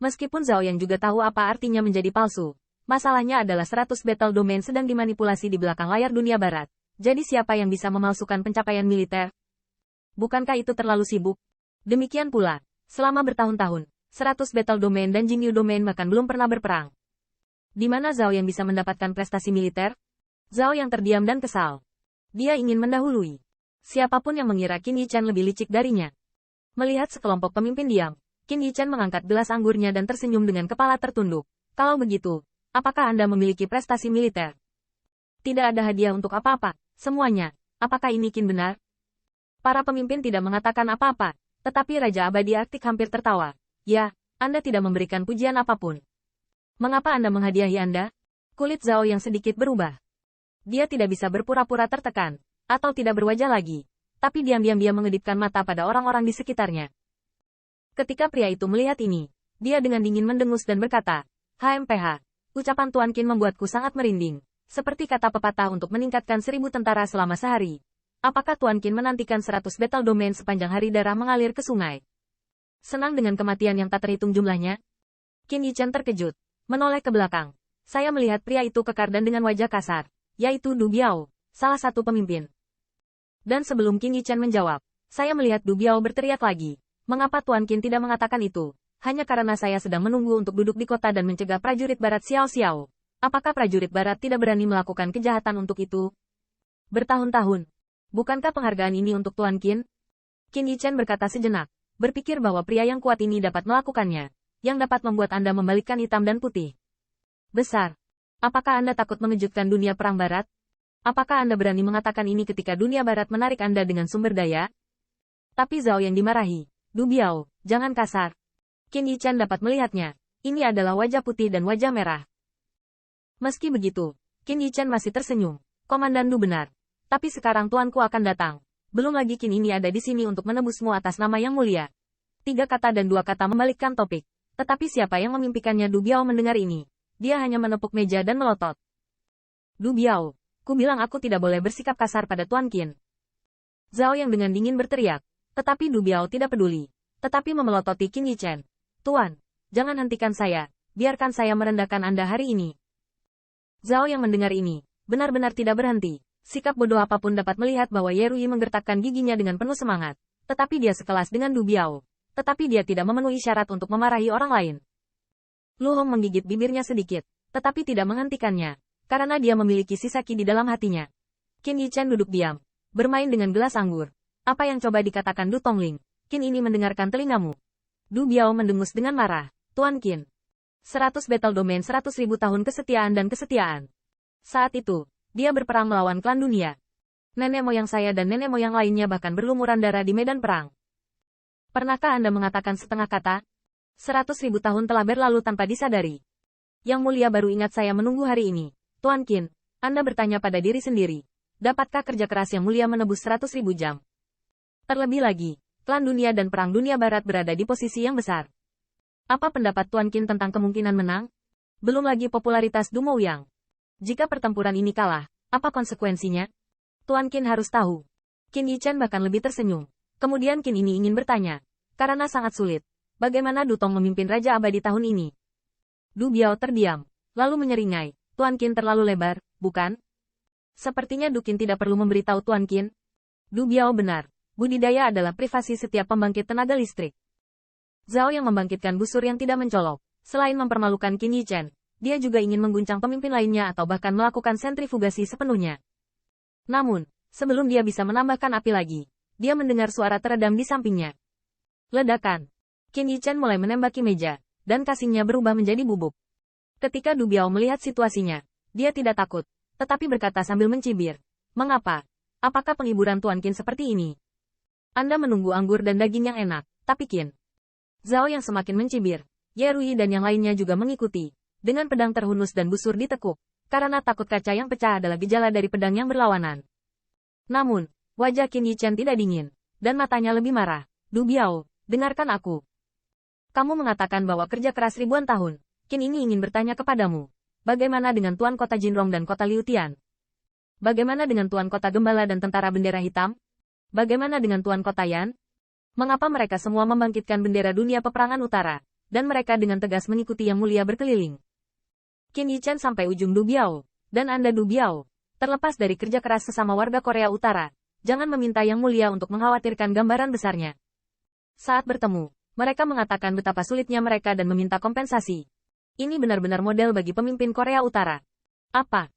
Meskipun Zhao Yang juga tahu apa artinya menjadi palsu, masalahnya adalah 100 battle domain sedang dimanipulasi di belakang layar dunia barat. Jadi siapa yang bisa memalsukan pencapaian militer? Bukankah itu terlalu sibuk? Demikian pula, selama bertahun-tahun, 100 battle domain dan Jinyu domain bahkan belum pernah berperang. Di mana Zhao Yang bisa mendapatkan prestasi militer? Zhao Yang terdiam dan kesal. Dia ingin mendahului siapapun yang mengira Qin Yichan lebih licik darinya. Melihat sekelompok pemimpin diam, Qin Yichan mengangkat gelas anggurnya dan tersenyum dengan kepala tertunduk. Kalau begitu, apakah Anda memiliki prestasi militer? Tidak ada hadiah untuk apa-apa, semuanya. Apakah ini Qin benar? Para pemimpin tidak mengatakan apa-apa, tetapi Raja Abadi Arktik hampir tertawa. Ya, Anda tidak memberikan pujian apapun. Mengapa Anda menghadiahi Anda? Kulit Zhao yang sedikit berubah. Dia tidak bisa berpura-pura tertekan, atau tidak berwajah lagi. Tapi diam-diam dia mengedipkan mata pada orang-orang di sekitarnya. Ketika pria itu melihat ini, dia dengan dingin mendengus dan berkata, HMPH, ucapan Tuan Qin membuatku sangat merinding. Seperti kata pepatah untuk meningkatkan 1000 tentara selama sehari. Apakah Tuan Qin menantikan 100 battle domain sepanjang hari darah mengalir ke sungai? Senang dengan kematian yang tak terhitung jumlahnya? Qin Yichan terkejut, menoleh ke belakang. Saya melihat pria itu kekar dan dengan wajah kasar, yaitu Du Biao, salah satu pemimpin. Dan sebelum Qin Yichan menjawab, saya melihat Du Biao berteriak lagi. Mengapa Tuan Qin tidak mengatakan itu? Hanya karena saya sedang menunggu untuk duduk di kota dan mencegah prajurit barat Xiao Xiao. Apakah prajurit barat tidak berani melakukan kejahatan untuk itu? Bertahun-tahun. Bukankah penghargaan ini untuk Tuan Qin? Qin Yichan berkata sejenak, berpikir bahwa pria yang kuat ini dapat melakukannya, yang dapat membuat Anda membalikkan hitam dan putih. Besar. Apakah Anda takut mengejutkan dunia perang barat? Apakah Anda berani mengatakan ini ketika dunia barat menarik Anda dengan sumber daya? Tapi Zhao yang dimarahi. Du Biao, jangan kasar. Qin Yichan dapat melihatnya. Ini adalah wajah putih dan wajah merah. Meski begitu, Qin Yichan masih tersenyum. Komandan Du benar. Tapi sekarang tuanku akan datang. Belum lagi Qin ini ada di sini untuk menebusmu atas nama yang mulia. 3 kata dan 2 kata membalikkan topik. Tetapi siapa yang memimpikannya? Du Biao mendengar ini. Dia hanya menepuk meja dan melotot. Du Biao, ku bilang aku tidak boleh bersikap kasar pada Tuan Qin. Zhao yang dengan dingin berteriak. Tetapi Du Biao tidak peduli. Tetapi memelototi Qin Yichan. Tuan, jangan hentikan saya. Biarkan saya merendahkan Anda hari ini. Zhao yang mendengar ini, benar-benar tidak berhenti. Sikap bodoh apapun dapat melihat bahwa Ye Rui menggertakkan giginya dengan penuh semangat. Tetapi dia sekelas dengan Du Biao. Tetapi dia tidak memenuhi syarat untuk memarahi orang lain. Lu Hong menggigit bibirnya sedikit, tetapi tidak menghentikannya. Karena dia memiliki sisa ki di dalam hatinya. Qin Yichan duduk diam, bermain dengan gelas anggur. Apa yang coba dikatakan Du Tongling? Qin ini mendengarkan telingamu. Du Biao mendengus dengan marah. Tuan Qin. 100 battle domain 100.000 tahun kesetiaan dan kesetiaan. Saat itu, dia berperang melawan klan dunia. Nenek moyang saya dan nenek moyang lainnya bahkan berlumuran darah di medan perang. Pernahkah Anda mengatakan setengah kata? 100.000 tahun telah berlalu tanpa disadari. Yang mulia baru ingat saya menunggu hari ini. Tuan Qin, Anda bertanya pada diri sendiri. Dapatkah kerja keras yang mulia menebus 100.000 jam? Terlebih lagi, klan dunia dan perang dunia barat berada di posisi yang besar. Apa pendapat Tuan Qin tentang kemungkinan menang? Belum lagi popularitas Du Mouyang. Jika pertempuran ini kalah, apa konsekuensinya? Tuan Qin harus tahu. Qin Yichan bahkan lebih tersenyum. Kemudian Qin ini ingin bertanya. Karena sangat sulit. Bagaimana Du Tong memimpin Raja Abadi tahun ini? Du Biao terdiam, lalu menyeringai. Tuan Qin terlalu lebar, bukan? Sepertinya Du Qin tidak perlu memberitahu Tuan Qin. Du Biao benar. Budidaya adalah privasi setiap pembangkit tenaga listrik. Zhao yang membangkitkan busur yang tidak mencolok. Selain mempermalukan Qin Yichan, dia juga ingin mengguncang pemimpin lainnya atau bahkan melakukan sentrifugasi sepenuhnya. Namun, sebelum dia bisa menambahkan api lagi, dia mendengar suara teredam di sampingnya. Ledakan. Qin Yichan mulai menembaki meja, dan kasingnya berubah menjadi bubuk. Ketika Du Biao melihat situasinya, dia tidak takut, tetapi berkata sambil mencibir. Mengapa? Apakah penghiburan Tuan Qin seperti ini? Anda menunggu anggur dan daging yang enak, tapi Qin. Zhao yang semakin mencibir. Ye Rui dan yang lainnya juga mengikuti. Dengan pedang terhunus dan busur ditekuk. Karena takut kaca yang pecah adalah gejala dari pedang yang berlawanan. Namun, wajah Qin Yichan tidak dingin. Dan matanya lebih marah. Du Biao, dengarkan aku. Kamu mengatakan bahwa kerja keras ribuan tahun. Qin ini ingin bertanya kepadamu. Bagaimana dengan Tuan Kota Jinrong dan Kota Liutian? Bagaimana dengan Tuan Kota Gembala dan Tentara Bendera Hitam? Bagaimana dengan Tuan Kota Yan? Mengapa mereka semua membangkitkan bendera dunia peperangan utara? dan mereka dengan tegas mengikuti Yang Mulia berkeliling. Qin Yichen sampai ujung Du Biao. Dan Anda Du Biao. Terlepas dari kerja keras sesama warga Korea Utara, jangan meminta Yang Mulia untuk mengkhawatirkan gambaran besarnya. Saat bertemu, mereka mengatakan betapa sulitnya mereka dan meminta kompensasi. Ini benar-benar model bagi pemimpin Korea Utara. Apa?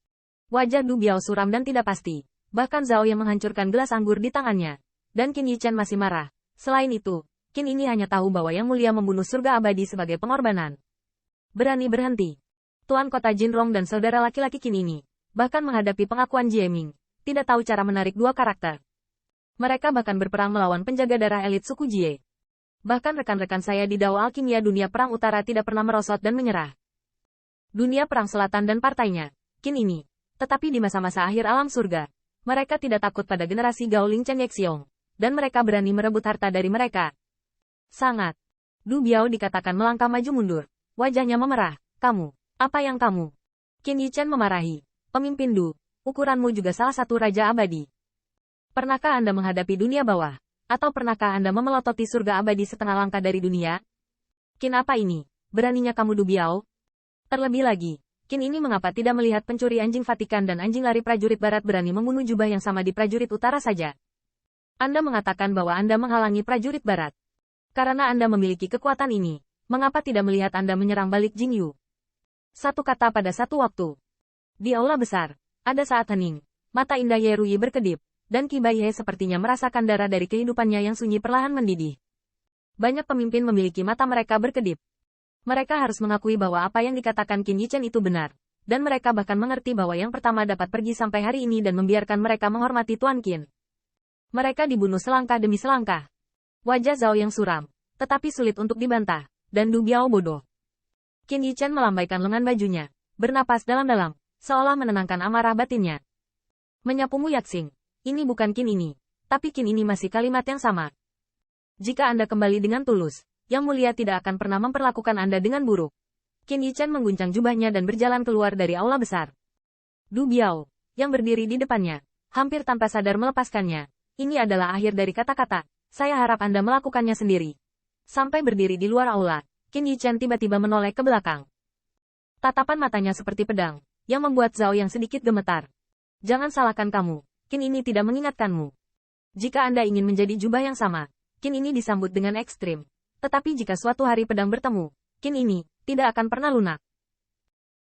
Wajah Du Biao suram dan tidak pasti. Bahkan Zhao yang menghancurkan gelas anggur di tangannya. Dan Qin Yichen masih marah. Selain itu, Qin ini hanya tahu bahwa Yang Mulia membunuh surga abadi sebagai pengorbanan. Berani berhenti. Tuan Kota Jinrong dan saudara laki-laki Qin ini, bahkan menghadapi pengakuan Jieming, tidak tahu cara menarik dua karakter. Mereka bahkan berperang melawan penjaga darah elit suku Jie. Bahkan rekan-rekan saya di Dao Alkimia Dunia Perang Utara tidak pernah merosot dan menyerah. Dunia Perang Selatan dan partainya, Qin ini. Tetapi di masa-masa akhir alam surga, mereka tidak takut pada generasi Gaoling Chen Yexiong, dan mereka berani merebut harta dari mereka. Sangat. Du Biao dikatakan melangkah maju mundur. Wajahnya memerah. Kamu. Apa yang kamu? Qin Yichen memarahi. Pemimpin Du, ukuranmu juga salah satu raja abadi. Pernahkah Anda menghadapi dunia bawah? Atau pernahkah Anda memelototi surga abadi setengah langkah dari dunia? Qin apa ini? Beraninya kamu Du Biao? Terlebih lagi, Qin ini mengapa tidak melihat pencuri anjing Vatikan dan anjing lari prajurit barat berani membunuh jubah yang sama di prajurit utara saja? Anda mengatakan bahwa Anda menghalangi prajurit barat. Karena Anda memiliki kekuatan ini, mengapa tidak melihat Anda menyerang balik Jingyu? Satu kata pada satu waktu. Di aula besar, ada saat hening. Mata indah Ye Ruyi berkedip, dan Qi Baihe sepertinya merasakan darah dari kehidupannya yang sunyi perlahan mendidih. Banyak pemimpin memiliki mata mereka berkedip. Mereka harus mengakui bahwa apa yang dikatakan Qin Yichen itu benar, dan mereka bahkan mengerti bahwa yang pertama dapat pergi sampai hari ini dan membiarkan mereka menghormati Tuan Qin. Mereka dibunuh selangkah demi selangkah. Wajah Zhao yang suram, tetapi sulit untuk dibantah, dan Du Biao bodoh. Qin Yichen melambaikan lengan bajunya, bernapas dalam-dalam, seolah menenangkan amarah batinnya. Menyapumu Yaxing, ini bukan Qin ini, tapi Qin ini masih kalimat yang sama. Jika Anda kembali dengan tulus, Yang Mulia tidak akan pernah memperlakukan Anda dengan buruk. Qin Yichen mengguncang jubahnya dan berjalan keluar dari aula besar. Du Biao, yang berdiri di depannya, hampir tanpa sadar melepaskannya. Ini adalah akhir dari kata-kata. Saya harap Anda melakukannya sendiri. Sampai berdiri di luar aula, Qin Yichen tiba-tiba menoleh ke belakang. Tatapan matanya seperti pedang, yang membuat Zhao yang sedikit gemetar. Jangan salahkan kamu, Qin ini tidak mengingatkanmu. Jika Anda ingin menjadi jubah yang sama, Qin ini disambut dengan ekstrim. Tetapi jika suatu hari pedang bertemu, Qin ini tidak akan pernah lunak.